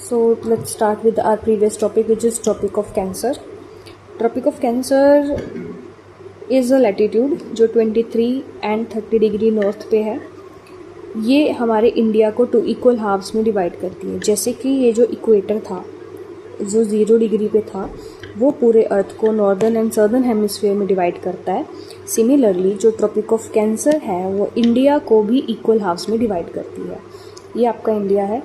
So let's start with our previous topic, which is Tropic of Cancer. Tropic of Cancer is a latitude जो 23 and 30 degree north पे है. ये हमारे India को 2 equal halves में divide करती है. जैसे कि ये जो इक्वेटर था, जो 0 डिग्री पे था, वो पूरे अर्थ को नॉर्दर्न एंड सदर्न हेमिस्फीयर में डिवाइड करता है. सिमिलरली जो ट्रॉपिक ऑफ कैंसर है वो इंडिया को भी इक्वल हाफ्स में डिवाइड करती है. ये आपका इंडिया है.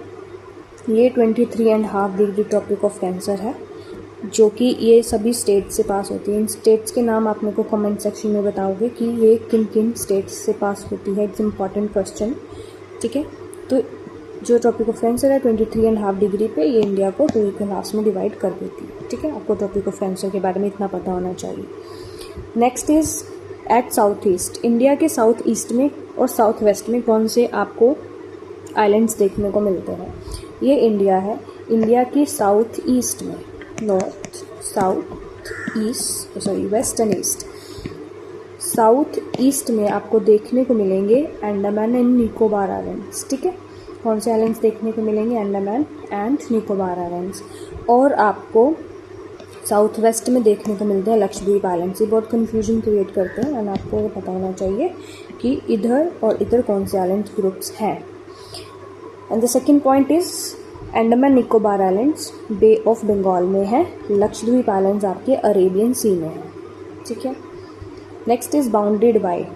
ये 23.5 डिग्री ट्रॉपिक ऑफ कैंसर है, जो कि ये सभी स्टेट्स से पास होती है. इन स्टेट्स के नाम आप मेरे को कमेंट सेक्शन में बताओगे कि ये किन किन स्टेट्स से पास होती है. It's important question. ठीक है, तो जो ट्रॉपिक ऑफ कैंसर है 23.5 डिग्री पे, ये इंडिया को 2 इक्वल हाफ्स में डिवाइड कर देती है. ठीक है, आपको ट्रॉपिक ऑफ कैंसर के बारे में इतना पता होना चाहिए. Next is at south east. India के साउथ ईस्ट में और साउथ वेस्ट में कौन से आपको आइलैंड्स देखने को मिलते हैं? ये इंडिया है. इंडिया की साउथ ईस्ट में, north south east sorry west and east, south east में आपको देखने को मिलेंगे अंडमान एंड निकोबार आइलैंड्स. ठीक है, कौन से आइलैंड्स देखने को मिलेंगे? Andaman and Nicobar islands. और आपको साउथ वेस्ट में देखने को मिलते हैं लक्षद्वीप आइलैंड्स. ये बहुत कन्फ्यूजन क्रिएट करते हैं एंड आपको ये पता होना चाहिए कि इधर और इधर कौन से आइलैंड ग्रुप्स हैं. And the second point is Andaman Nicobar islands bay of Bengal में है. लक्षद्वीप आइलैंड्स आपके अरेबियन सी में है. ठीक है, next is bounded by.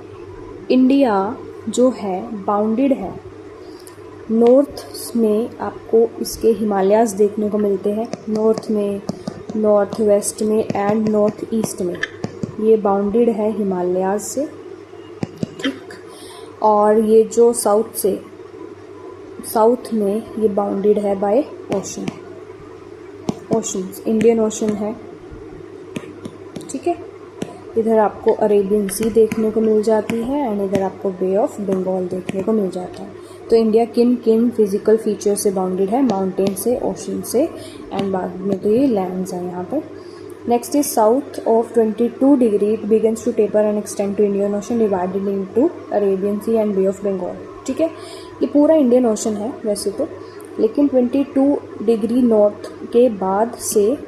India जो है बाउंडेड है. नॉर्थ में आपको इसके हिमालयाज देखने को मिलते हैं, नॉर्थ में, नॉर्थ वेस्ट में एंड नॉर्थ ईस्ट में. ये बाउंडेड है हिमालयाज से. ठीक, और ये जो साउथ से, साउथ में ये बाउंडेड है by ocean, oceans. Indian ocean है. ठीक है, इधर आपको अरेबियन सी देखने को मिल जाती है एंड इधर आपको बे ऑफ बंगाल देखने को मिल जाता है. तो इंडिया किन किन फिजिकल फीचर से बाउंडेड है? माउंटेन से, ओशन से एंड बाद में तो ये लैंड्स हैं यहाँ पर. Next is south of 22 degree it begins to taper and extend to Indian ocean divided into Arabian sea and bay of Bengal. ठीक है, ये पूरा इंडियन ओशन है वैसे तो, लेकिन 22 डिग्री नॉर्थ के बाद से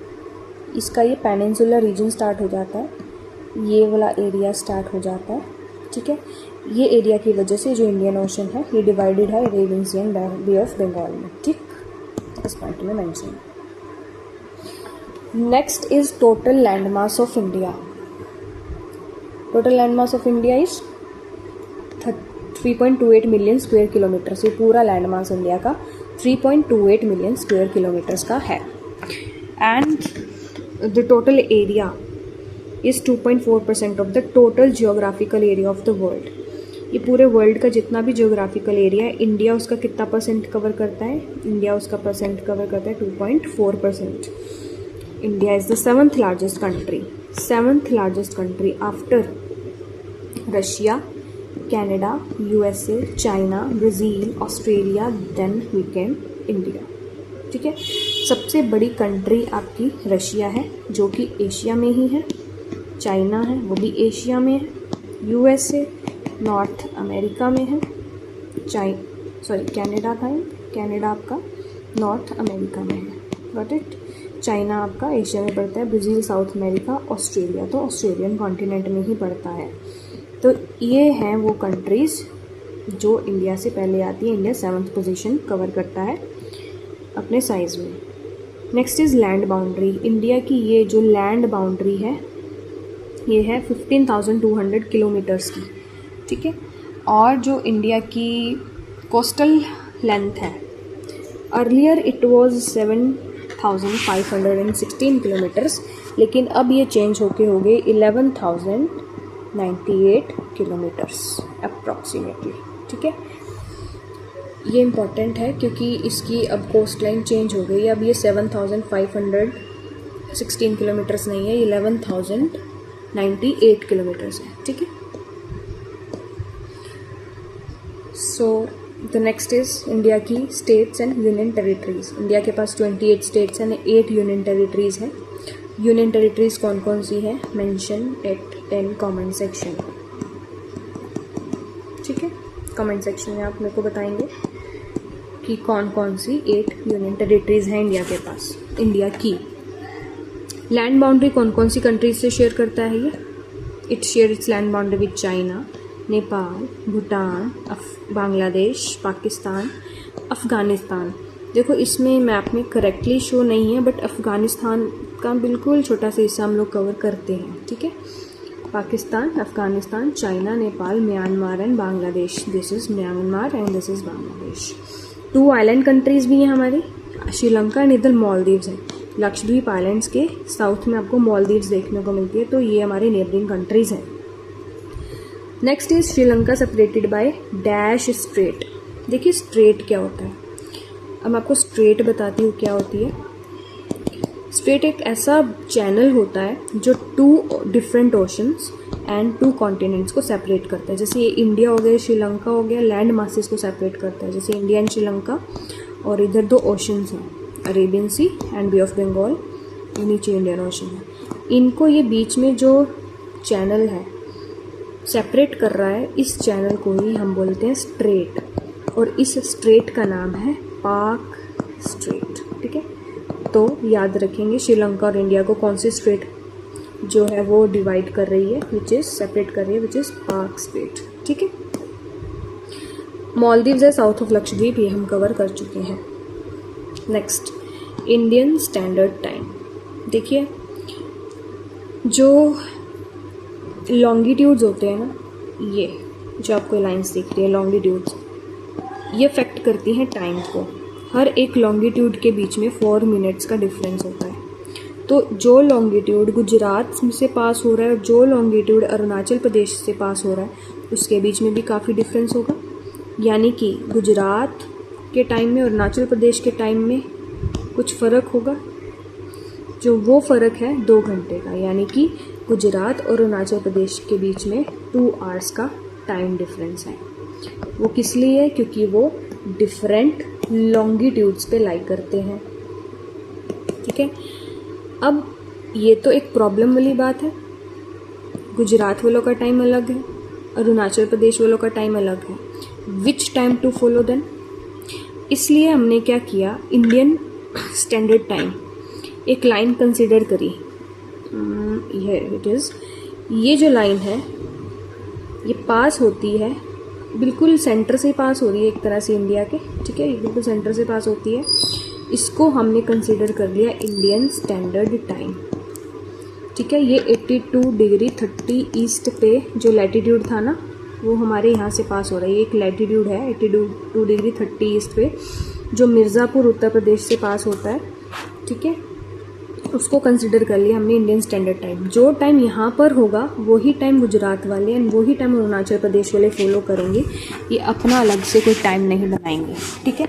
इसका ये पेनिनसुलर रीजन स्टार्ट हो जाता है. ये वाला एरिया स्टार्ट हो जाता है. ठीक है, ये एरिया की वजह से जो इंडियन ओशन है ये डिवाइडेड है Arabian sea and bay of Bengal में. ठीक, इस पॉइंट में mention. Next is total land mass of India. Total land mass of India is 3.28 million square kilometres. ये पूरा लैंड मास इंडिया का 3.28 मिलियन स्क्वायर किलोमीटर्स का है. And the total area is 2.4% of the total geographical area of the world. ये पूरे world का जितना भी जियोग्राफिकल एरिया है, इंडिया उसका कितना परसेंट कवर करता है? इंडिया उसका परसेंट कवर करता है 2.4%. India is the 7th largest country, 7th largest country after Russia, Canada, USA, China, Brazil, Australia, then we came India. ठीक है, सबसे बड़ी कंट्री आपकी रशिया है जो कि एशिया में ही है. चाइना है, वो भी एशिया में है. USA नॉर्थ अमेरिका में है. कनाडा था, कनाडा आपका नॉर्थ अमेरिका में है. Got it. चाइना आपका एशिया में पड़ता है. Brazil south America. ऑस्ट्रेलिया तो ऑस्ट्रेलियन कॉन्टिनेंट में ही पड़ता है. तो ये हैं वो कंट्रीज़ जो इंडिया से पहले आती है. इंडिया 7th पोजीशन कवर करता है अपने साइज़ में. Next is land boundary. India की ये जो लैंड बाउंड्री है ये है 15,200 किलोमीटर्स की. ठीक है, और जो इंडिया की कोस्टल लेंथ है, अर्लियर इट वाज 7,516 किलोमीटर्स, लेकिन अब ये चेंज होके हो गई 11,098 किलोमीटर्स अप्रॉक्सीमेटली. ठीक है, ये इम्पॉर्टेंट है क्योंकि इसकी अब कोस्ट लाइन चेंज हो गई. अब ये 7,516 किलोमीटर्स नहीं है, 11,098 किलोमीटर्स है. ठीक है, so the next is India की states and union territories. India के पास 28 स्टेट्स एंड 8 यूनियन टेरिटरीज हैं. यूनियन टेरिटरीज कौन कौन सी हैं? Mention it in comment section. ठीक है, कमेंट सेक्शन में आप मेरे को बताएंगे कि कौन कौन सी 8 यूनियन टेरिटरीज हैं इंडिया के पास, इंडिया की। लैंड बाउंड्री कौन कौन सी कंट्रीज से शेयर करता है ये? It share its land boundary with China, Nepal, Bhutan, Bangladesh, Pakistan, Afghanistan. देखो इसमें मैप में करेक्टली शो नहीं है, बट अफ़गानिस्तान का बिल्कुल छोटा सा हिस्सा हम लोग कवर करते हैं, ठीक है। Pakistan, Afghanistan, China, Nepal, Myanmar and Bangladesh. This is Myanmar and this is Bangladesh. 2 island countries भी हैं हमारी, श्रीलंका एंड इधर मालदीव्स हैं। लक्षद्वीप आइलैंड्स के साउथ में आपको मालदीव्स देखने को मिलती है, तो ये हमारी नेबरिंग कंट्रीज़ हैं। Next is Sri Lanka separated by dash straight. देखिए स्ट्रेट क्या होता है, अब मैं आपको स्ट्रेट बताती हूँ क्या होती है। स्ट्रेट एक ऐसा चैनल होता है जो 2 डिफरेंट ओशंस एंड 2 कॉन्टिनेंट्स को सेपरेट करता है। जैसे ये इंडिया हो गया, श्रीलंका हो गया, लैंड मासेस को सेपरेट करता है, जैसे इंडिया एंड श्रीलंका। और इधर 2 ओशंस हैं, Arabian sea and bay of Bengal, नीचे इंडियन ओशन है। इनको ये बीच में जो चैनल है सेपरेट कर रहा है, इस चैनल को ही हम बोलते हैं स्ट्रेट, और इस स्ट्रेट का नाम है पाक स्ट्रेट, ठीक है। तो याद रखेंगे श्रीलंका और इंडिया को कौन सी स्ट्रेट जो है वो डिवाइड कर रही है, विच इज़ सेपरेट कर रही है, विच इज़ पाक स्ट्रेट, ठीक है। मालदीव्स है साउथ ऑफ लक्षद्वीप, ये हम कवर कर चुके हैं। Next Indian standard time. देखिए जो लॉन्गिट्यूड्स होते हैं ना, ये जो आपको लाइंस दिख रही है लॉन्गिट्यूड्स, ये अफेक्ट करती हैं टाइम को। हर एक लॉन्गिट्यूड के बीच में 4 मिनट्स का डिफरेंस होता है। तो जो लॉन्गिट्यूड गुजरात से पास हो रहा है और जो लॉन्गिट्यूड अरुणाचल प्रदेश से पास हो रहा है, उसके बीच में भी काफ़ी डिफरेंस होगा। यानी कि गुजरात के टाइम में और अरुणाचल प्रदेश के टाइम में कुछ फ़र्क होगा, जो वो फ़र्क है 2 घंटे का। यानी कि गुजरात और अरुणाचल प्रदेश के बीच में 2 आवर्स का टाइम डिफरेंस है। वो किस लिए है? क्योंकि वो डिफरेंट लॉन्गिट्यूड्स पे लाई करते हैं, ठीक है। अब ये तो एक प्रॉब्लम वाली बात है, गुजरात वालों का टाइम अलग है, अरुणाचल प्रदेश वालों का टाइम अलग है। Which time to follow then? इसलिए हमने क्या किया, इंडियन स्टैंडर्ड टाइम एक लाइन कंसिडर करी। हियर इट इज़, ये जो लाइन है ये पास होती है, बिल्कुल सेंटर से पास हो रही है एक तरह से इंडिया के, ठीक है, ये बिल्कुल सेंटर से पास होती है। इसको हमने कंसिडर कर लिया इंडियन स्टैंडर्ड टाइम, ठीक है। ये 82 डिग्री 30 ईस्ट पे जो लैटिट्यूड था ना, वो हमारे यहाँ से पास हो रहा है। ये एक लैटिट्यूड है 82 डिग्री 30 ईस्ट पे, जो मिर्ज़ापुर उत्तर प्रदेश से पास होता है, ठीक है। उसको कंसिडर कर लिया हमने इंडियन स्टैंडर्ड टाइम। जो टाइम यहाँ पर होगा वही टाइम गुजरात वाले एंड वही टाइम अरुणाचल प्रदेश वाले फॉलो करेंगे। ये अपना अलग से कोई टाइम नहीं बनाएंगे, ठीक है।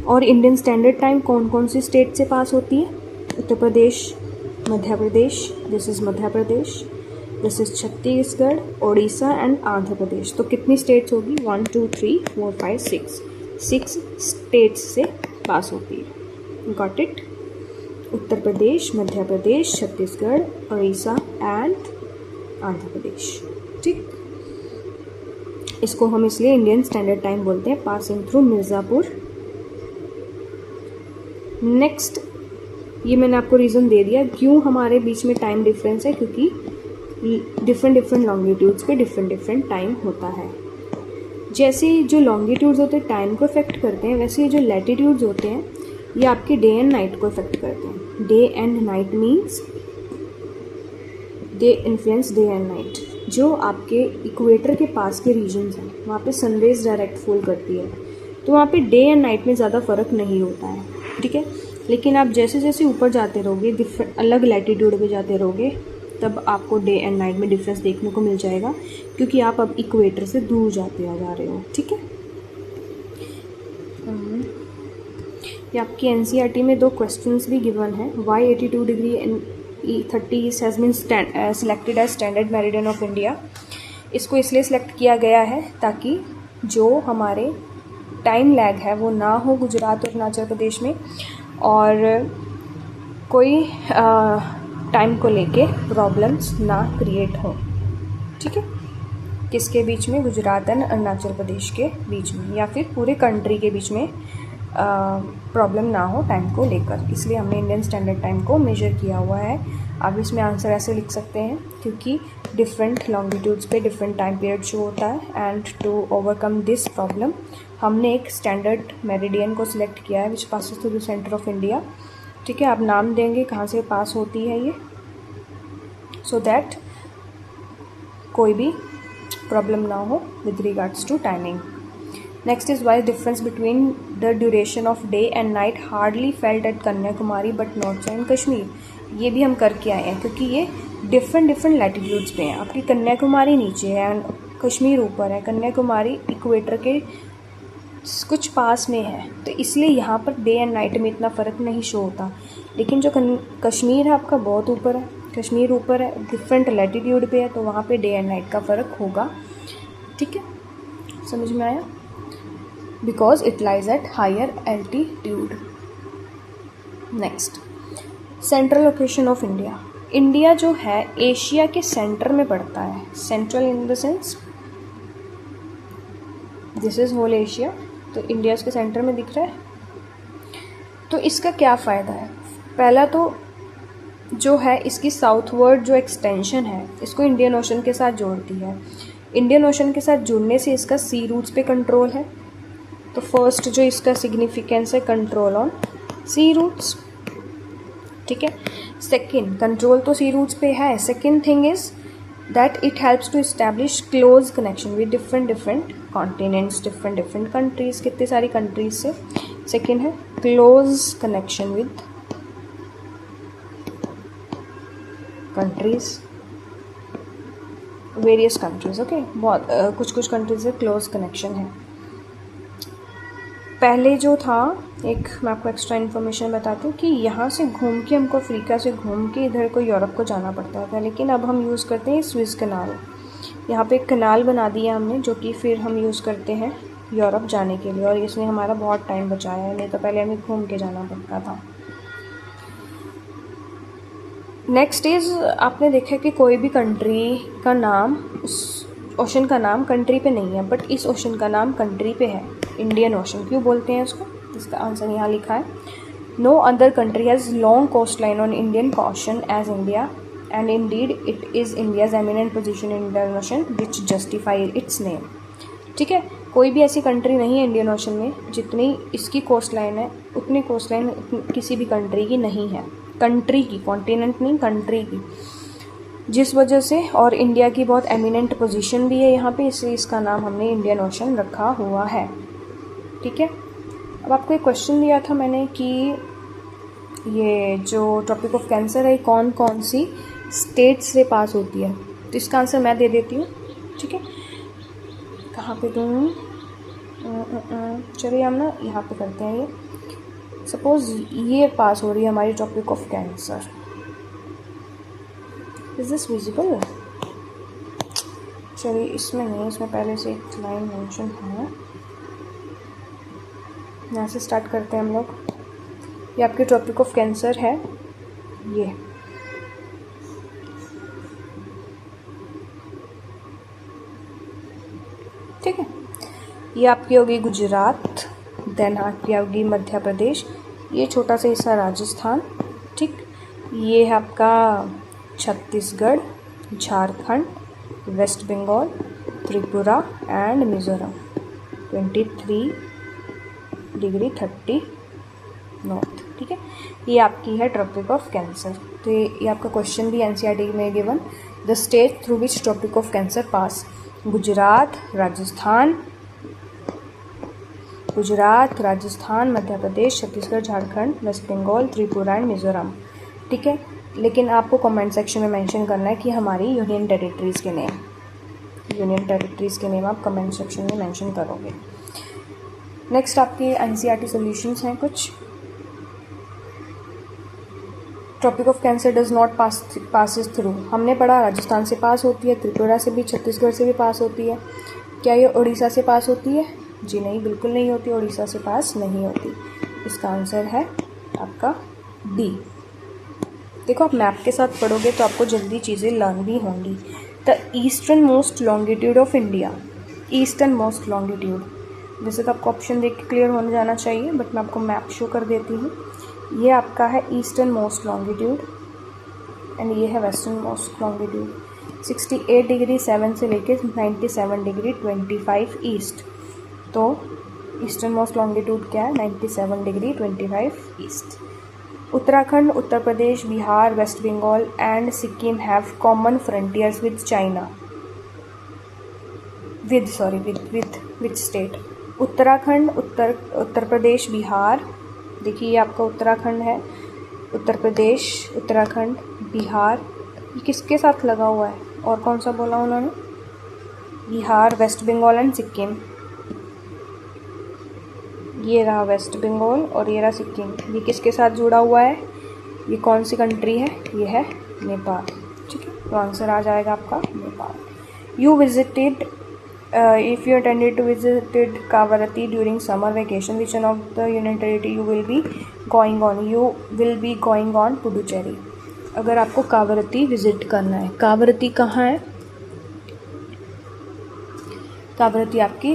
और इंडियन स्टैंडर्ड टाइम कौन कौन सी स्टेट से पास होती है? Uttar Pradesh, Madhya Pradesh, this is Madhya Pradesh, this is Chhattisgarh, Orissa and Andhra Pradesh. तो कितनी स्टेट्स होगी? 1 2 3 4 5 6 स्टेट्स से पास होती है। Got it? Uttar Pradesh, Madhya Pradesh, Chhattisgarh, Orissa and Andhra Pradesh, ठीक। इसको हम इसलिए इंडियन स्टैंडर्ड टाइम बोलते हैं, पासिंग थ्रू मिर्ज़ापुर। नेक्स्ट, ये मैंने आपको रीज़न दे दिया क्यों हमारे बीच में टाइम डिफरेंस है, क्योंकि डिफरेंट लॉन्गिट्यूड्स पे डिफरेंट टाइम होता है। जैसे जो लॉन्गिट्यूड्स होते हैं टाइम को इफेक्ट करते हैं, वैसे ये जो लैटिट्यूड्स होते हैं ये आपके डे एंड नाइट को इफेक्ट करते हैं। Day and night means they influence day and night. जो आपके इक्वेटर के पास के रीजन्स हैं वहाँ पे सनरेज डायरेक्ट फॉल करती है, तो वहाँ पे डे एंड नाइट में ज़्यादा फ़र्क नहीं होता है, ठीक है। लेकिन आप जैसे जैसे ऊपर जाते रहोगे, अलग लैटिट्यूड पे जाते रहोगे, तब आपको डे एंड नाइट में डिफरेंस देखने को मिल जाएगा, क्योंकि आप अब इक्वेटर से दूर जाते जा रहे हो, ठीक है। ये आपकी एनसीईआरटी में 2 क्वेश्चंस भी गिवन है। Why 82 degree and 30 east has been selected as standard meridian of India. इसको इसलिए सिलेक्ट किया गया है ताकि जो हमारे टाइम लैग है वो ना हो गुजरात और अरुणाचल प्रदेश में, और कोई टाइम को लेके प्रॉब्लम्स ना क्रिएट हो, ठीक है। किसके बीच में? गुजरात एंड अरुणाचल प्रदेश के बीच में, या फिर पूरे कंट्री के बीच में प्रॉब्लम ना हो टाइम को लेकर, इसलिए हमने इंडियन स्टैंडर्ड टाइम को मेजर किया हुआ है। आप इसमें आंसर ऐसे लिख सकते हैं क्योंकि डिफरेंट लॉन्गिट्यूड्स पे डिफरेंट टाइम पीरियड शो होता है। And to overcome this problem हमने एक स्टैंडर्ड मेरिडियन को सिलेक्ट किया है which passes through the centre of India. ठीक है, आप नाम देंगे कहाँ से पास होती है ये, सो दैट कोई भी प्रॉब्लम ना हो with regards to timing. Next is why difference between the duration of day and night hardly felt at Kanyakumari but not in Kashmir. ये भी हम करके आए हैं क्योंकि ये डिफरेंट लैटिट्यूड्स पे हैं। आपकी कन्याकुमारी नीचे है एंड कश्मीर ऊपर है, कन्याकुमारी इक्वेटर के कुछ पास में है, तो इसलिए यहाँ पर डे एंड नाइट में इतना फ़र्क नहीं शो होता। लेकिन जो कश्मीर है आपका बहुत ऊपर है, कश्मीर ऊपर है, डिफरेंट लैटिट्यूड पे है, तो वहाँ पे डे एंड नाइट का फ़र्क होगा। ठीक है, समझ में आया? Because it lies at higher altitude. Next, central location of India. India जो है एशिया के सेंटर में पड़ता है। Central in the sense this is whole Asia, तो इंडिया इसके सेंटर में दिख रहा है। तो इसका क्या फ़ायदा है? पहला तो जो है इसकी साउथवर्ड जो एक्सटेंशन है इसको इंडियन ओशन के साथ जोड़ती है। इंडियन ओशन के साथ जुड़ने से इसका सी रूट्स पे कंट्रोल है। तो फर्स्ट जो इसका सिग्निफिकेंस है, कंट्रोल ऑन सी रूट्स। ठीक है, सेकेंड, कंट्रोल तो सी रूट्स पे है। Second thing is that it helps to establish close connection with different continents, different countries, कितनी सारी कंट्रीज से। सेकेंड है close connection with countries, various countries. Okay, बहुत कुछ कंट्रीज से क्लोज कनेक्शन है। पहले जो था, एक मैं आपको एक्स्ट्रा इन्फॉर्मेशन बताती हूँ कि यहाँ से घूम के हमको अफ्रीका से घूम के इधर को यूरोप को जाना पड़ता था, लेकिन अब हम यूज़ करते हैं स्विस कनाल। यहाँ पे एक कनाल बना दिया हमने जो कि फिर हम यूज़ करते हैं यूरोप जाने के लिए, और इसने हमारा बहुत टाइम बचाया है, नहीं तो पहले हमें घूम के जाना पड़ता था। नेक्स्ट इज़, आपने देखा कि कोई भी कंट्री का नाम, उस ओशन का नाम कंट्री पे नहीं है, बट इस ओशन का नाम कंट्री पे है, इंडियन ओशन। क्यों बोलते हैं इसको? इसका आंसर यहाँ लिखा है। No other country has long coast line on Indian ocean as India and indeed it is India's eminent position in Indian ocean which justify its name. ठीक है, कोई भी ऐसी कंट्री नहीं है इंडियन ओशन में जितनी इसकी कोस्ट लाइन है, उतनी कोस्ट लाइन किसी भी कंट्री की नहीं है। कंट्री की, कॉन्टिनेंट नहीं, कंट्री की, जिस वजह से, और इंडिया की बहुत एमिनेंट पोजीशन भी है यहाँ पे, इसलिए इसका नाम हमने इंडियन ओशन रखा हुआ है। ठीक है, अब आपको एक क्वेश्चन दिया था मैंने कि ये जो टॉपिक ऑफ कैंसर है कौन कौन सी स्टेट से पास होती है, तो इसका आंसर मैं दे देती हूँ। ठीक है, कहाँ पे दूँ? चलिए हम ना यहाँ पे करते हैं। ये सपोज़ ये पास हो रही है हमारी topic of cancer. Is this visible? चलिए इसमें नहीं, इसमें पहले से एक लाइन मेंशन है। यहाँ से स्टार्ट करते हैं हम लोग। ये आपकी टॉपिक ऑफ कैंसर है, ये ठीक है। ये आपकी होगी गुजरात, देन आपकी होगी मध्य प्रदेश, ये छोटा सा हिस्सा राजस्थान। ठीक, ये है आपका Chhattisgarh, Jharkhand, West Bengal, Tripura and Mizoram. 23 degree 30 north. ठीक है, ये आपकी है ट्रॉपिक ऑफ कैंसर। तो ये आपका क्वेश्चन भी एनसीईआरटी में given, the state through which tropic of cancer pass. Gujarat, Rajasthan, Madhya Pradesh, Chhattisgarh, Jharkhand, West Bengal, Tripura and Mizoram. ठीक है, लेकिन आपको कमेंट सेक्शन में मेंशन करना है कि हमारी यूनियन टेरिटरीज़ के नेम आप कमेंट सेक्शन में मेंशन करोगे। नेक्स्ट आपके एनसीईआरटी सॉल्यूशंस हैं कुछ। Tropic of cancer does not passes through, हमने पढ़ा राजस्थान से पास होती है, त्रिपुरा से भी, छत्तीसगढ़ से भी पास होती है। क्या ये उड़ीसा से पास होती है? जी नहीं, बिल्कुल नहीं होती, उड़ीसा से पास नहीं होती। इसका आंसर है आपका डी। देखो, आप मैप के साथ पढ़ोगे तो आपको जल्दी चीज़ें लर्न भी होंगी। The eastern most longitude of India, eastern most longitude वैसे तो आपको ऑप्शन देख के क्लियर होने जाना चाहिए, बट मैं आपको मैप शो कर देती हूँ। ये आपका है ईस्टर्न मोस्ट लॉन्गिट्यूड एंड ये है वेस्टर्न मोस्ट लॉन्गिट्यूड। 68 डिग्री 7 से लेके 97 डिग्री 25 ईस्ट। तो ईस्टर्न मोस्ट लॉन्गिट्यूड क्या है? 97 degree 25 east. Uttarakhand, Uttar Pradesh, Bihar, waste Bengal and Sikkim have common frontiers with China. With state? Uttarakhand, Uttar Pradesh, Bihar, देखिए ये आपका उत्तराखंड है, उत्तर प्रदेश, उत्तराखंड, बिहार, ये किसके साथ लगा हुआ है? और कौन सा बोला उन्होंने? Bihar, waste Bengal and Sikkim. ये रहा वेस्ट बंगाल और ये रहा सिक्किम। ये किसके साथ जुड़ा हुआ है? ये कौन सी कंट्री है? ये है नेपाल। ठीक है, तो आंसर आ जाएगा आपका Nepal. You visited if you intended to visited Kavarati during summer vacation, which one of the union territory you will be going on? You will be going on Puducherry. अगर आपको कावरती विजिट करना है, कावरती कहाँ है? कावरती आपकी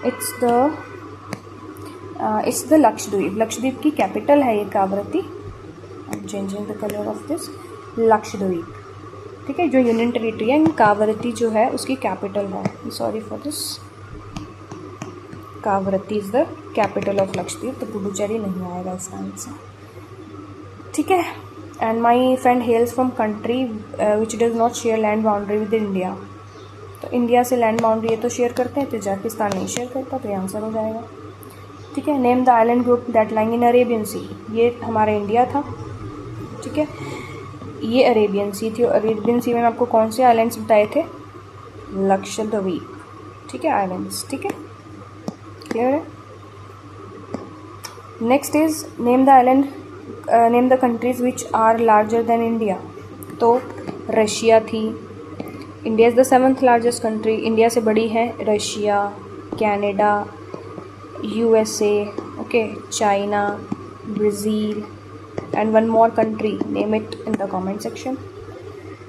इट्स द लक्षद्वीप। लक्षद्वीप की कैपिटल है ये Kavaratti. I am changing the colour of this. Lakshadweep, ठीक है, जो यूनियन टेरिटरी है, कावरती जो है उसकी कैपिटल है। Sorry for this, Kavaratti is the capital of Lakshadweep, तो पुडुचेरी नहीं आएगा इसका आंसर। ठीक है। And my friend hails from country which does not share land boundary with India. तो इंडिया से लैंड बाउंड्री ये तो शेयर करते हैं, तजाकिस्तान नहीं शेयर करता, तो ये आंसर हो जाएगा। ठीक है। Name the island group that lying in Arabian sea. ये हमारा इंडिया था। ठीक है, ये अरेबियन सी थी। अरेबियन सी में आपको कौन से आइलैंड्स बताए थे? लक्षद्वीप। ठीक है, आइलैंड्स। ठीक है, क्लियर है। Next is name the island, name the countries which are larger than India. तो रशिया थी। India is the 7th largest country. India से बड़ी है Russia, Canada, USA, okay, China, Brazil and one more country, name it in the comment section.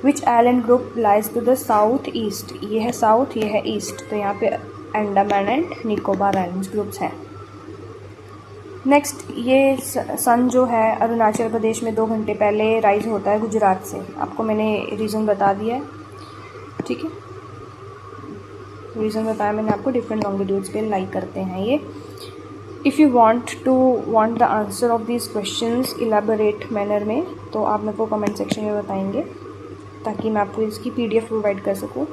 Which island group lies to the south east? ये है south, ये है east, तो यहाँ पे Andaman and Nicobar islands groups हैं। नेक्स्ट, ये सन जो है अरुणाचल प्रदेश में 2 घंटे पहले राइज होता है गुजरात से। आपको मैंने रीज़न बता दिया है। ठीक है, रीज़न बताया मैंने आपको, डिफरेंट लॉन्गिट्यूड्स पे लाई करते हैं ये। If you want the answer of this questions elaborate manner में, तो आप मेरे को कमेंट सेक्शन में बताएंगे ताकि मैं आपको इसकी PDF प्रोवाइड कर सकूं।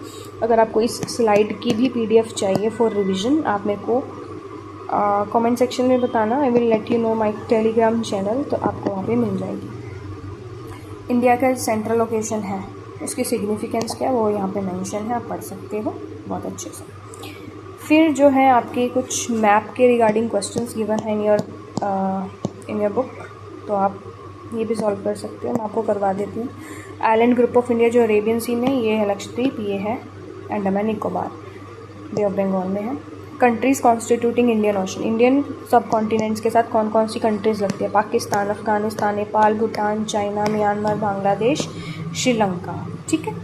अगर आपको इस स्लाइड की भी PDF चाहिए फॉर रिवीजन, आप मेरे को कमेंट सेक्शन में बताना। I will let you know my Telegram channel, तो आपको वहाँ पे मिल जाएगी। इंडिया का सेंट्रल लोकेशन है, उसकी सिग्निफिकेंस क्या है वो यहाँ पे मेंशन है, आप पढ़ सकते हो बहुत अच्छे से। फिर जो है आपके कुछ मैप के रिगार्डिंग क्वेश्चंस गिवन है इन योर बुक, तो आप ये भी सॉल्व कर सकते हो। मैं आपको करवा देती हूँ। आइलैंड ग्रुप ऑफ इंडिया जो अरेबियन सी में, ये है लक्षद्वीप, ये है अंडमान निकोबार, बे ऑफ बंगाल में है। Countries constituting Indian ocean, Indian sub continents के साथ कौन कौन सी कंट्रीज़ लगती है? Pakistan, Afghanistan, Nepal, Bhutan, China, Myanmar, Bangladesh, Sri Lanka. ठीक है।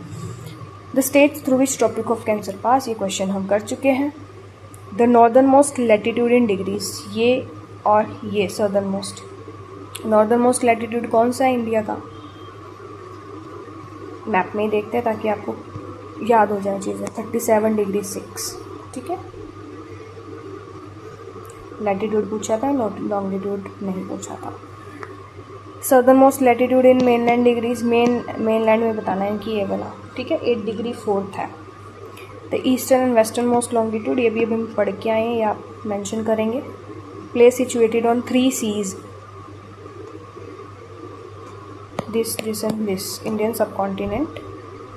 The states through which tropic of cancer pass, ये क्वेश्चन हम कर चुके हैं। The northern most latitude in degrees, ये और ये southern most. Northern most latitude कौन सा है इंडिया का? मैप में ही देखते हैं ताकि आपको याद हो जाए चीज़ें। 37 डिग्री 6। ठीक है, लैटिट्यूड पूछा था, लॉन्गिट्यूड नहीं पूछा था। सदर्न मोस्ट लैटिट्यूड इन मेनलैंड डिग्रीज, मेनलैंड में बताना है कि ये वाला। ठीक है, 8 डिग्री 4 है। The eastern and western most longitude, ये भी अभी हम पढ़ के आए हैं, ये आप मेंशन करेंगे। Place situated on 3 seas, this and this, Indian sub continent.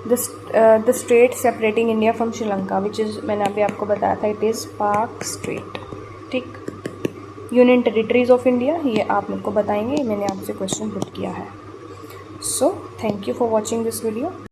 The strait separating India from Sri Lanka, which is, मैंने अभी आपको बताया था, इट इज़ पाक स्ट्रेट। ठीक। यूनियन टेरिटरीज ऑफ इंडिया, ये आप मेरे को बताएंगे, मैंने आपसे क्वेश्चन पुट किया है। So thank you for watching this video.